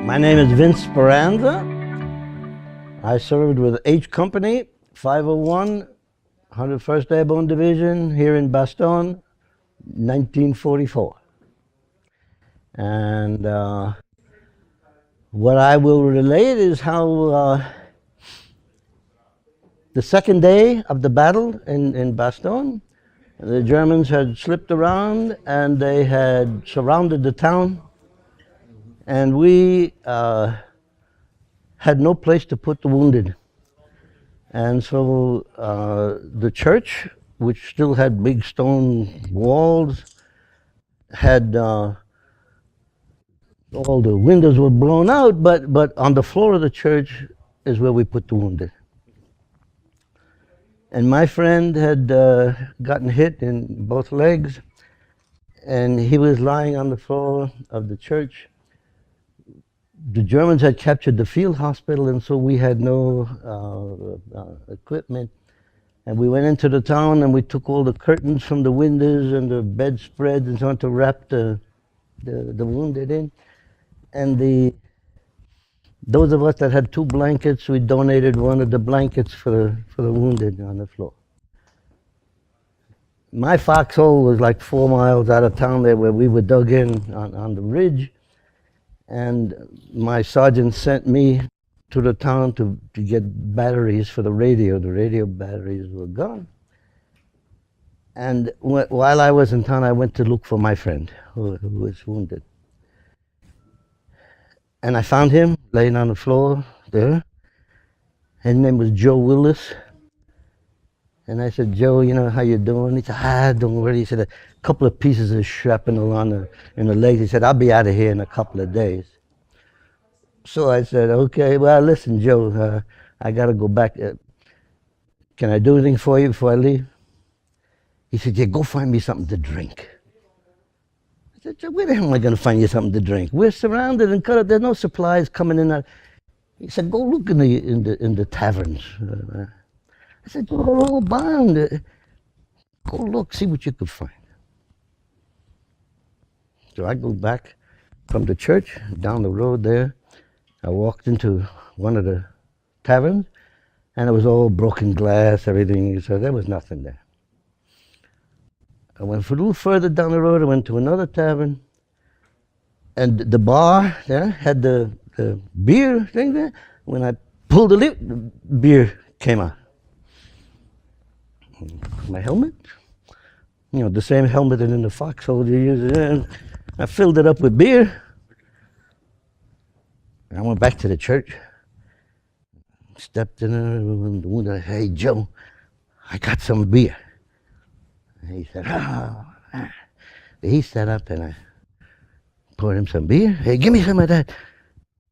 My name is Vince Speranza. I served with H Company, 501, 101st Airborne Division here in Bastogne, 1944. And what I will relate is how the second day of the battle in Bastogne, the Germans had slipped around and they had surrounded the town, and we had no place to put the wounded. And so the church, which still had big stone walls, had all the windows were blown out, but on the floor of the church is where we put the wounded. And my friend had gotten hit in both legs, and he was lying on the floor of the church. The Germans had captured the field hospital, and so we had no equipment. And we went into the town and we took all the curtains from the windows and the bedspreads and so on to wrap the wounded in. And those of us that had 2 blankets, we donated one of the blankets for the wounded on the floor. My foxhole was like 4 miles out of town there, where we were dug in on the ridge. And my sergeant sent me to the town to get batteries for the radio. The radio batteries were gone. And while I was in town, I went to look for my friend who was wounded. And I found him laying on the floor there. His name was Joe Willis. And I said, Joe, you know, how you doing? He said, don't worry. He said, a couple of pieces of shrapnel in the legs. He said, I'll be out of here in a couple of days. So I said, okay, well, listen, Joe, I got to go back. Can I do anything for you before I leave? He said, yeah, go find me something to drink. I said, Joe, where the hell am I going to find you something to drink? We're surrounded and cut up. There's no supplies coming in. He said, go look in the taverns. I said, they're all bound. Go look, see what you can find. So I go back from the church, down the road there. I walked into one of the taverns, and it was all broken glass, everything, so there was nothing there. I went a little further down the road, I went to another tavern, and the bar there had the beer thing there. When I pulled the lid, the beer came out. My helmet, you know, the same helmet that in the foxhole you use, and I filled it up with beer. I went back to the church, stepped in there, and the wounded, I said, hey, Joe, I got some beer. And he said, oh. He sat up and I poured him some beer. Hey, give me some of that.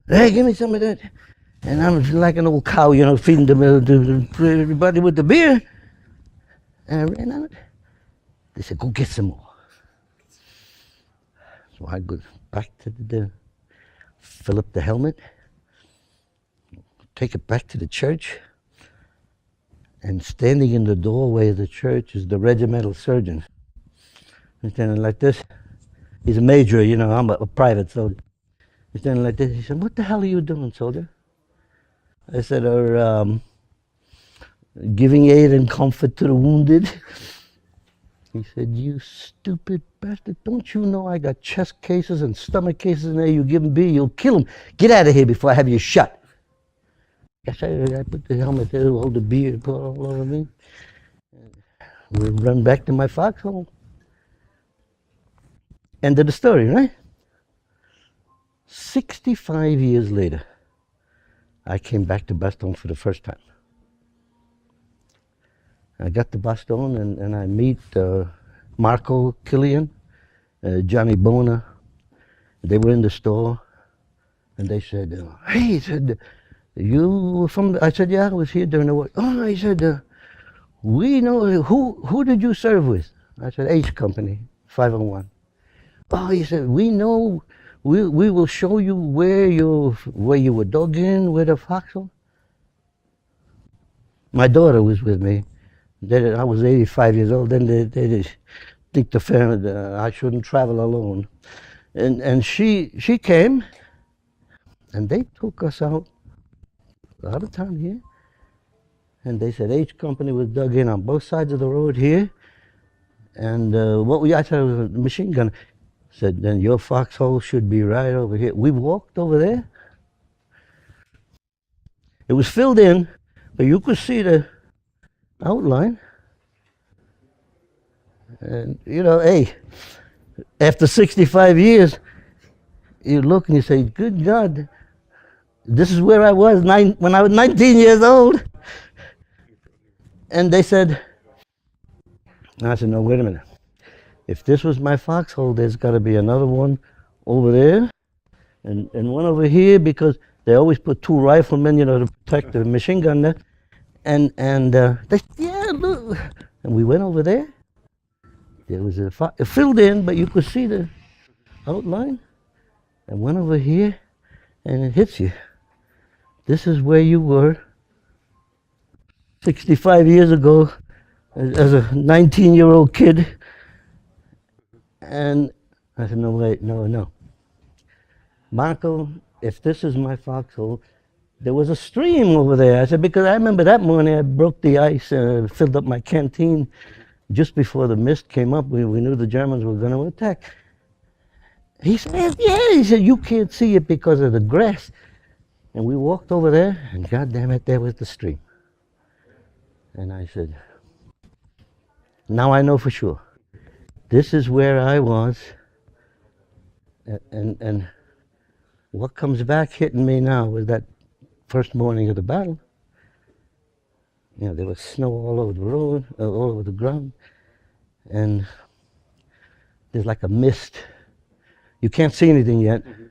Hey, give me some of that. And I'm like an old cow, you know, feeding everybody with the beer. And I ran out. They said, go get some more. So I go back to the fill up the helmet, take it back to the church, and standing in the doorway of the church is the regimental surgeon. He's standing like this. He's a major, you know, I'm a private soldier. He's standing like this. He said, what the hell are you doing, soldier? I said, giving aid and comfort to the wounded. He said, you stupid bastard, don't you know I got chest cases and stomach cases in there? You give them beer, you'll kill them. Get out of here before I have you shot. Yes, I put the helmet there, hold the beer, put it all over me. We run back to my foxhole. End of the story, right? 65 years later, I came back to Bastogne for the first time. I got to Bastogne and I meet Marco Killian, Johnny Bona. They were in the store and they said, hey, he said, you were from, I said, yeah, I was here during the war. Oh, he said, we know, who did you serve with? I said, H Company, 501. Oh, he said, we know, we will show you where you were dug in, where the foxhole. My daughter was with me. I was 85 years old. Then they think the family I shouldn't travel alone, and she came, And they took us out of town here. And they said H Company was dug in on both sides of the road here. And what we actually was a machine gun. Said, then your foxhole should be right over here. We walked over there. It was filled in, but you could see the outline. And, you know, hey, after 65 years, you look and you say, good God, this is where I was when I was 19 years old. And they said, I said, no, wait a minute. If this was my foxhole, there's got to be another one over there and one over here, because they always put two riflemen, you know, to protect the machine gun there. And they said, yeah, look. And we went over there. There was it filled in, but you could see the outline. And went over here, and it hits you. This is where you were 65 years ago as a 19-year-old kid. And I said, no, wait, no. Marco, if this is my foxhole, there was a stream over there. I said, because I remember that morning I broke the ice and filled up my canteen just before the mist came up. We knew the Germans were going to attack. He said, yeah. He said, you can't see it because of the grass. And we walked over there, and God damn it, there was the stream. And I said, now I know for sure. This is where I was. And what comes back hitting me now was that first morning of the battle. You know, there was snow all over the road, all over the ground. And there's like a mist. You can't see anything yet. Mm-hmm.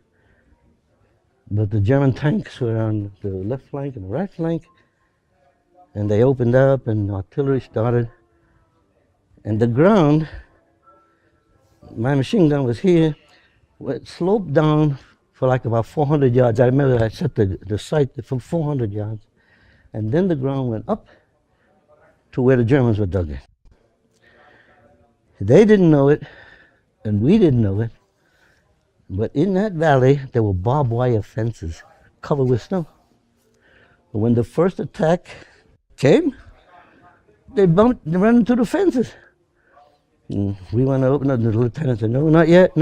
But the German tanks were on the left flank and the right flank. And they opened up and artillery started. And the ground, my machine gun was here, it sloped down for like about 400 yards. I remember I set the sight for 400 yards. And then the ground went up to where the Germans were dug in. They didn't know it, and we didn't know it. But in that valley, there were barbed wire fences covered with snow. But when the first attack came, they ran into the fences. And we went to open up, and the lieutenant said, no, not yet.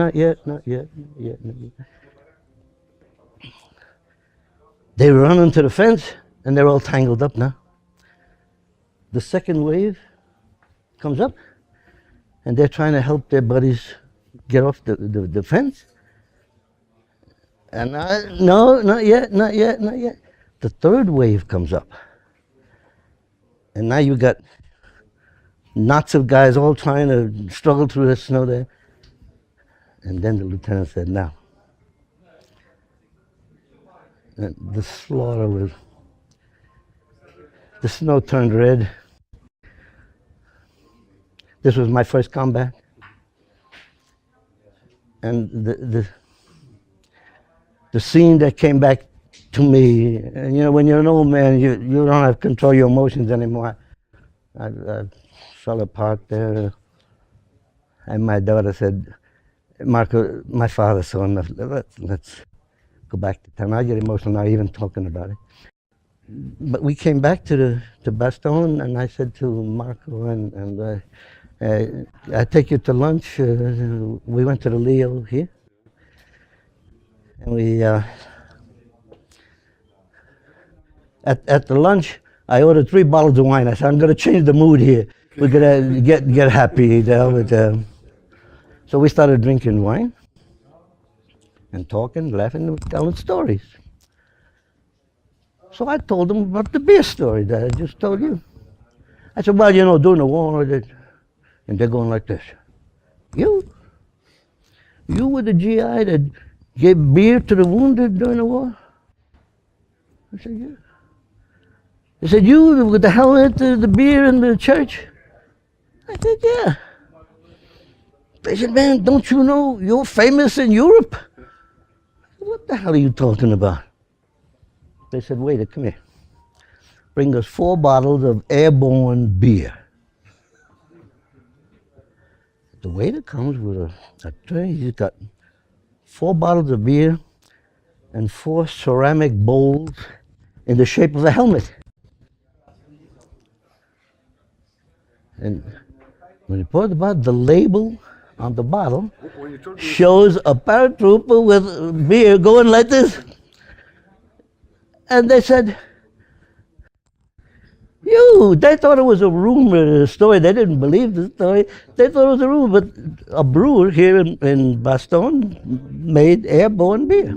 They run into the fence, and they're all tangled up now. The second wave comes up, and they're trying to help their buddies get off the fence. And no, not yet. The third wave comes up. And now you got knots of guys all trying to struggle through the snow there. And then the lieutenant said, now. And the slaughter was, the snow turned red. This was my first combat. And the scene that came back to me, and you know, when you're an old man, you don't have to control your emotions anymore. I fell apart there. And my daughter said, Marco, my father saw him, let's go back to town. I get emotional now even talking about it. But we came back to Bastogne, and I said to Marco, I take you to lunch. We went to the Leo here. And we, at the lunch, I ordered 3 bottles of wine. I said, I'm going to change the mood here. We're going to get happy. You know, so we started drinking wine and talking, laughing, and telling stories. So I told them about the beer story that I just told you. I said, well, you know, during the war, and they're going like this. You were the GI that gave beer to the wounded during the war? I said, yeah. They said, you with the helmet, the beer in the church? I said, yeah. They said, man, don't you know you're famous in Europe? I said, what the hell are you talking about? They said, waiter, come here. Bring us 4 bottles of airborne beer. The waiter comes with a tray. He's got 4 bottles of beer and 4 ceramic bowls in the shape of a helmet. And when you put about the label on the bottle, shows a paratrooper with beer going like this. And they said, they thought it was a rumor, a story. They didn't believe the story. They thought it was a rumor, but a brewer here in Bastogne made airborne beer.